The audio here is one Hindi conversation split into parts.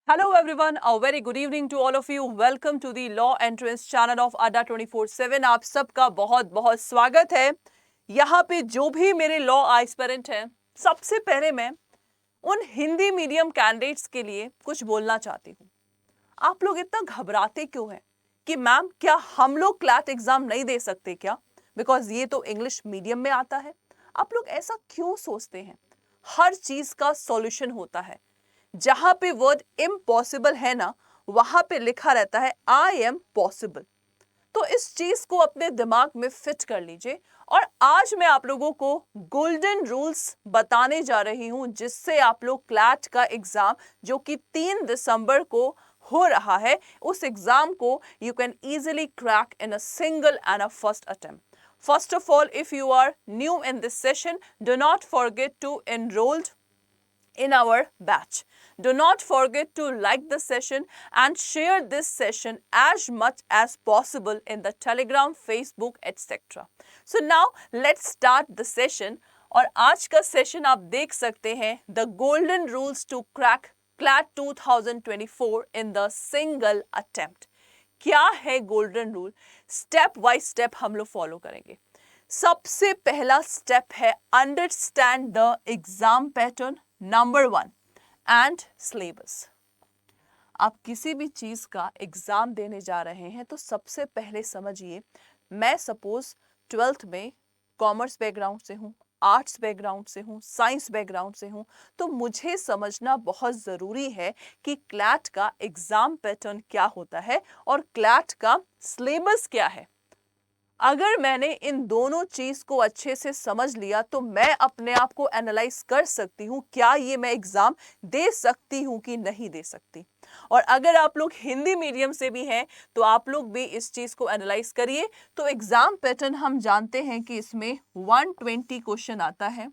Hello everyone, a very good evening to all of you. Welcome to the Law Entrance channel of Adda 24/7. आप सबका बहुत बहुत स्वागत है। यहाँ पे जो भी मेरे लॉ एस्पिरेंट हैं, सबसे पहले मैं उन हिंदी मीडियम कैंडिडेट्स के लिए कुछ बोलना चाहती हूँ। आप लोग इतना घबराते क्यों हैं कि मैम क्या हम लोग क्लैट एग्जाम नहीं दे सकते क्या? बिकॉज ये तो इंग्लिश मीडियम में आता है। आप लोग ऐसा क्यों सोचते हैं? हर चीज का सॉल्यूशन होता है। जहां पे वर्ड इम्पॉसिबल है ना, वहां पे लिखा रहता है आई एम पॉसिबल। तो इस चीज को अपने दिमाग में फिट कर लीजिए। और आज मैं आप लोगों को गोल्डन रूल्स बताने जा रही हूं, जिससे आप लोग क्लैट का एग्जाम जो कि 3 दिसंबर को हो रहा है, उस एग्जाम को you can easily crack in a single and a first attempt. First of all, if you are new in this session, do not forget to enroll in our batch. Do not forget to like the session and share this session as much as possible in the Telegram, Facebook, etc. So now let's start the session. और आज का सेशन आप देख सकते हैं the golden rules to crack CLAT 2024 in the single attempt. क्या है golden rule? Step by step हम लोग फॉलो करेंगे। सबसे पहला स्टेप है understand the exam pattern number 1 and syllabus. आप किसी भी चीज का एग्जाम देने जा रहे हैं तो सबसे पहले समझिए, मैं सपोज 12th में कॉमर्स बैकग्राउंड से हूँ, आर्ट्स बैकग्राउंड से हूँ, साइंस बैकग्राउंड से हूँ, तो मुझे समझना बहुत ज़रूरी है कि क्लैट का एग्जाम पैटर्न क्या होता है और क्लैट का सिलेबस क्या है। अगर मैंने इन दोनों चीज को अच्छे से समझ लिया तो मैं अपने आप को एनालाइज कर सकती हूँ, क्या ये मैं एग्जाम दे सकती हूँ कि नहीं दे सकती। और अगर आप लोग हिंदी मीडियम से भी हैं तो आप लोग भी इस चीज को एनालाइज करिए। तो एग्जाम पैटर्न हम जानते हैं कि इसमें 120 क्वेश्चन आता है,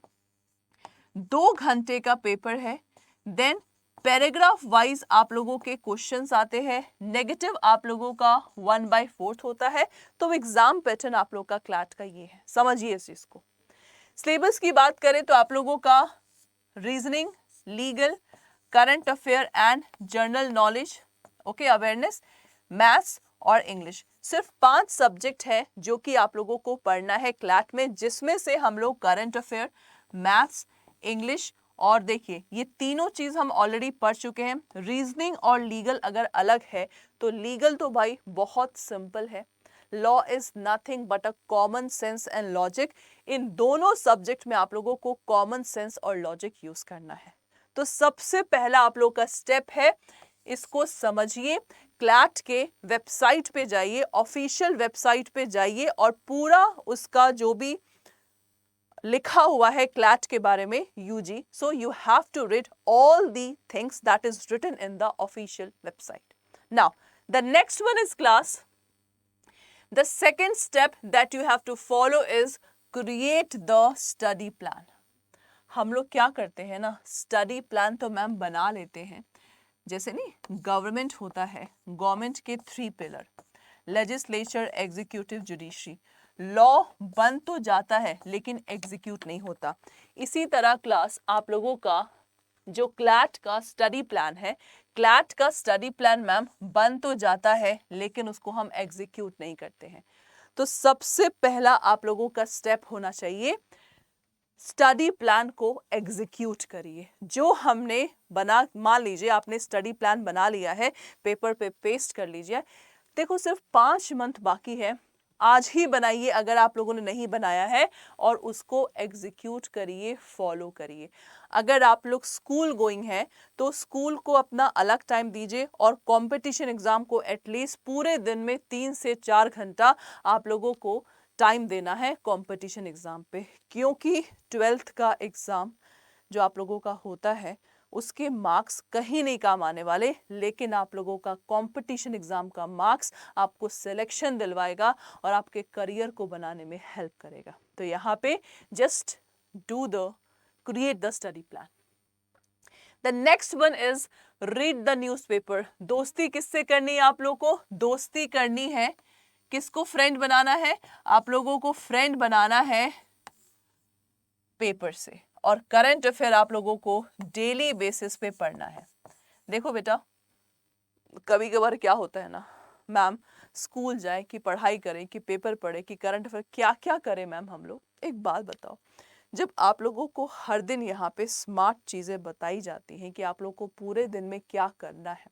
2 घंटे का पेपर है। देन पैराग्राफ वाइज आप लोगों के क्वेश्चंस आते हैं, नेगेटिव आप लोगों का 1/4 होता है। तो एग्जाम पैटर्न आप लोगों का क्लैट का ये है, समझिए इस चीज को। सिलेबस की बात करें तो आप लोगों का reasoning, legal, current affair and general knowledge, okay, awareness, maths और इंग्लिश, सिर्फ 5 सब्जेक्ट है जो कि आप लोगों को पढ़ना है क्लैट में, जिसमें से हम लोग करंट अफेयर, मैथ्स, इंग्लिश और देखिए ये तीनों चीज हम ऑलरेडी पढ़ चुके हैं। रीजनिंग और लीगल अगर अलग है तो लीगल तो भाई बहुत सिंपल है। Law is nothing but a common sense and logic. इन दोनों सब्जेक्ट में आप लोगों को कॉमन सेंस और लॉजिक यूज करना है। तो सबसे पहला आप लोग का स्टेप है, इसको समझिए। क्लैट के वेबसाइट पे जाइए, ऑफिशियल वेबसाइट पे जाइए और पूरा उसका जो भी लिखा हुआ है क्लैट के बारे में UG, so you have to read all the things that is written in the official website. Now the next one is class. The second step that you have to follow is create the study plan. हम लोग क्या करते हैं ना, स्टडी प्लान तो मैम बना लेते हैं, जैसे नहीं गवर्नमेंट होता है, गवर्नमेंट के 3 pillar, legislature, executive, judiciary. Law बन तो जाता है लेकिन एग्जीक्यूट नहीं होता। इसी तरह क्लास आप लोगों का जो क्लैट का स्टडी प्लान है, क्लैट का स्टडी प्लान मैम बन तो जाता है लेकिन उसको हम एग्जीक्यूट नहीं करते हैं। तो सबसे पहला आप लोगों का स्टेप होना चाहिए, स्टडी प्लान को एग्जीक्यूट करिए। जो हमने बना, मान लीजिए आपने स्टडी प्लान बना लिया है, पेपर पे पेस्ट कर लीजिए। देखो सिर्फ 5 मंथ बाकी है, आज ही बनाइए अगर आप लोगों ने नहीं बनाया है, और उसको एग्जीक्यूट करिए, फॉलो करिए। अगर आप लोग स्कूल गोइंग है तो स्कूल को अपना अलग टाइम दीजिए और कंपटीशन एग्जाम को एटलीस्ट पूरे दिन में 3 से 4 घंटा आप लोगों को टाइम देना है कंपटीशन एग्जाम पे। क्योंकि 12th का एग्जाम जो आप लोगों का होता है उसके मार्क्स कहीं नहीं काम आने वाले, लेकिन आप लोगों का कंपटीशन एग्जाम का मार्क्स आपको सिलेक्शन दिलवाएगा और आपके करियर को बनाने में हेल्प करेगा। तो यहाँ पे just do the create the study plan. The next one is read the newspaper. दोस्ती किससे करनी है आप लोगों को? दोस्ती करनी है, किसको फ्रेंड बनाना है? आप लोगों को फ्रेंड बनाना है पेपर से। और करंट अफेयर आप लोगों को डेली बेसिस पे पढ़ना है। देखो बेटा, कभी कभार क्या होता है ना मैम, स्कूल जाए कि पढ़ाई करें कि पेपर पढ़े कि करंट अफेयर, क्या क्या करें मैम हम लोग। एक बात बताओ, जब आप लोगों को हर दिन यहाँ पे स्मार्ट चीज़ें बताई जाती हैं कि आप लोगों को पूरे दिन में क्या करना है,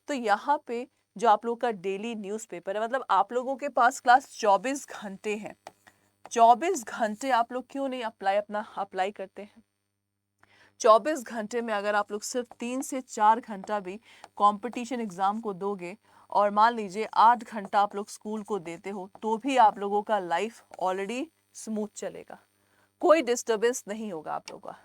तो यहाँ पे जो आप लोगों का डेली न्यूज़पेपर है, मतलब आप लोगों के पास क्लास 24 घंटे हैं, 24 घंटे आप लोग क्यों नहीं अप्लाई करते हैं। 24 घंटे में अगर आप लोग सिर्फ 3 से 4 घंटा भी कंपटीशन एग्जाम को दोगे और मान लीजिए 8 घंटा आप लोग स्कूल को देते हो, तो भी आप लोगों का लाइफ ऑलरेडी स्मूथ चलेगा, कोई डिस्टर्बेंस नहीं होगा आप लोगों का।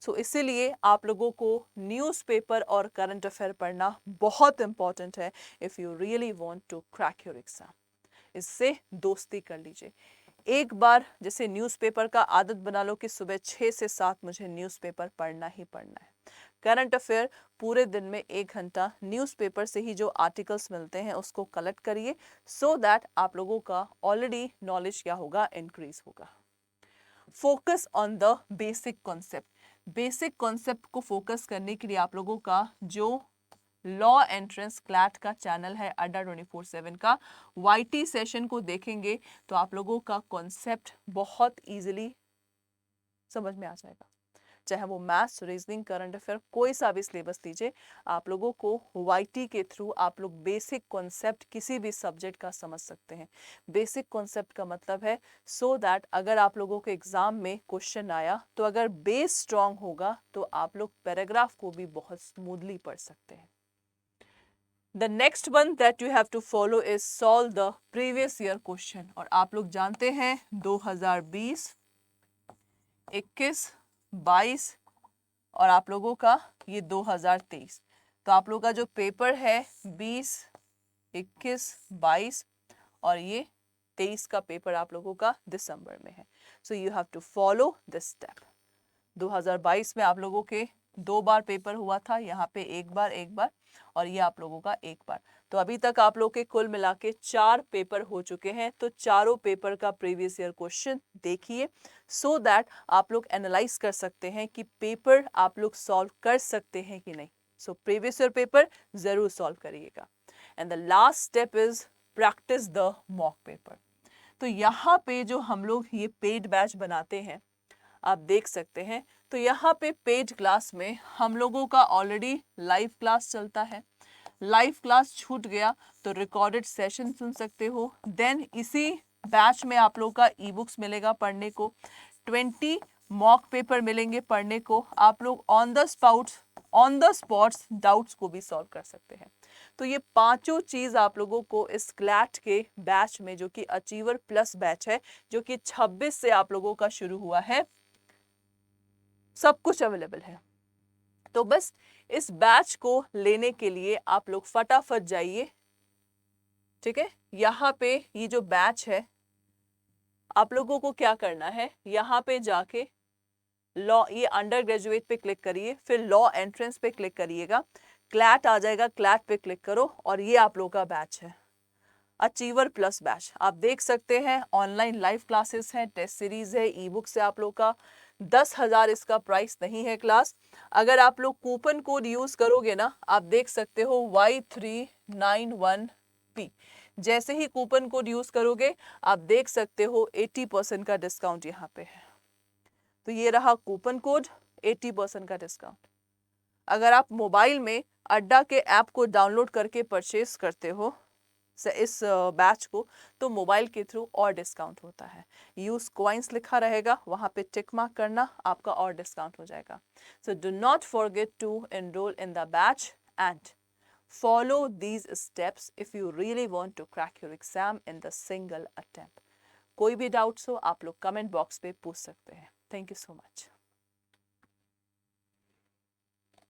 सो इसीलिए आप लोगों को न्यूज़पेपर और करंट अफेयर पढ़ना बहुत इंपॉर्टेंट है if you really want to crack your exam. इससे दोस्ती कर लीजिए। एक बार जैसे न्यूज़पेपर का आदत बना लो कि सुबह 6 से 7 मुझे न्यूज़पेपर पढ़ना ही पढ़ना है। करंट अफेयर पूरे दिन में 1 घंटा न्यूज़पेपर से ही जो आर्टिकल्स मिलते हैं उसको कलेक्ट करिए, सो दैट आप लोगों का ऑलरेडी नॉलेज क्या होगा, इंक्रीज होगा। Focus on the basic concept. Basic concept को फोकस करने के लिए आप लोगों का जो लॉ एंट्रेंस क्लैट का चैनल है अड्डा 24/7 का YT सेशन को देखेंगे तो आप लोगों का कॉन्सेप्ट बहुत इजीली समझ में आ जाएगा। चाहे वो मैथ्स, रीजनिंग, करंट अफेयर, कोई सा भी सिलेबस लीजिए, आप लोगों को YT के थ्रू आप लोग बेसिक कॉन्सेप्ट किसी भी सब्जेक्ट का समझ सकते हैं। बेसिक कॉन्सेप्ट का मतलब है सो दैट अगर आप लोगों के एग्जाम में क्वेश्चन आया तो अगर बेस स्ट्रांग होगा तो आप लोग पैराग्राफ को भी बहुत स्मूथली पढ़ सकते हैं। The next one that you have to follow is solve the previous year question। और आप लोग जानते हैं 2020, 21, 22 और आप लोगों का ये 2023। तो आप लोगों का जो पेपर है 20, 21, 22 और ये 23 का पेपर आप लोगों का दिसंबर में है। So you have to follow this step. 2022 में आप लोगों के 2 बार पेपर हुआ था, यहाँ पे एक बार और ये आप लोगों का एक बार। तो अभी तक आप लोग के कुल मिला के 4 पेपर हो चुके हैं। तो चारों पेपर का प्रीवियस ईयर क्वेश्चन देखिए सो दैट आप लोग एनालाइज कर सकते हैं कि पेपर आप लोग सॉल्व कर सकते हैं कि नहीं। सो प्रीवियस ईयर पेपर जरूर सॉल्व करिएगा। And the last step is practice the mock paper. तो यहाँ पे जो हम लोग ये पेड बैच बनाते हैं आप देख सकते हैं, तो यहाँ पे पेड क्लास में हम लोगों का ऑलरेडी लाइव क्लास चलता है। लाइव क्लास छूट गया तो रिकॉर्डेड सेशन सुन सकते हो। देन इसी बैच में आप लोग का ई बुक्स मिलेगा पढ़ने को, 20 मॉक पेपर मिलेंगे पढ़ने को। आप लोग ऑन द स्पॉट्स डाउट्स को भी सॉल्व कर सकते हैं। तो ये पांचों चीज आप लोगों को इस क्लैट के बैच में, जो कि अचीवर प्लस बैच है, जो कि 26 से आप लोगों का शुरू हुआ है, सब कुछ अवेलेबल है। तो बस इस बैच को लेने के लिए आप लोग फटाफट जाइए, ठीक है। यहाँ पे ये जो बैच है आप लोगों को क्या करना है, यहाँ पे जाके लॉ, ये अंडर ग्रेजुएट पे क्लिक करिए, फिर लॉ एंट्रेंस पे क्लिक करिएगा, क्लैट आ जाएगा, क्लैट पे क्लिक करो और ये आप लोगों का बैच है अचीवर प्लस बैच। आप देख सकते हैं ऑनलाइन लाइव क्लासेस हैं, टेस्ट सीरीज है, ई बुक से आप लोग का 10,000 इसका प्राइस नहीं है क्लास। अगर आप लोग कूपन कोड यूज करोगे ना, आप देख सकते हो Y391P, जैसे ही कूपन कोड यूज करोगे आप देख सकते हो 80% का डिस्काउंट यहाँ पे है। तो ये रहा कूपन कोड, 80% का डिस्काउंट। अगर आप मोबाइल में अड्डा के ऐप को डाउनलोड करके परचेस करते हो इस बैच को, तो मोबाइल के थ्रू और डिस्काउंट होता है। यूज कॉइन्स लिखा रहेगा, वहां पे टिक मार्क करना, आपका और डिस्काउंट हो जाएगा। So do not forget to enroll in the batch and follow these steps if you really want to crack your exam in the single attempt. कोई भी डाउट्स हो आप लोग कमेंट बॉक्स पे पूछ सकते हैं। Thank you so much.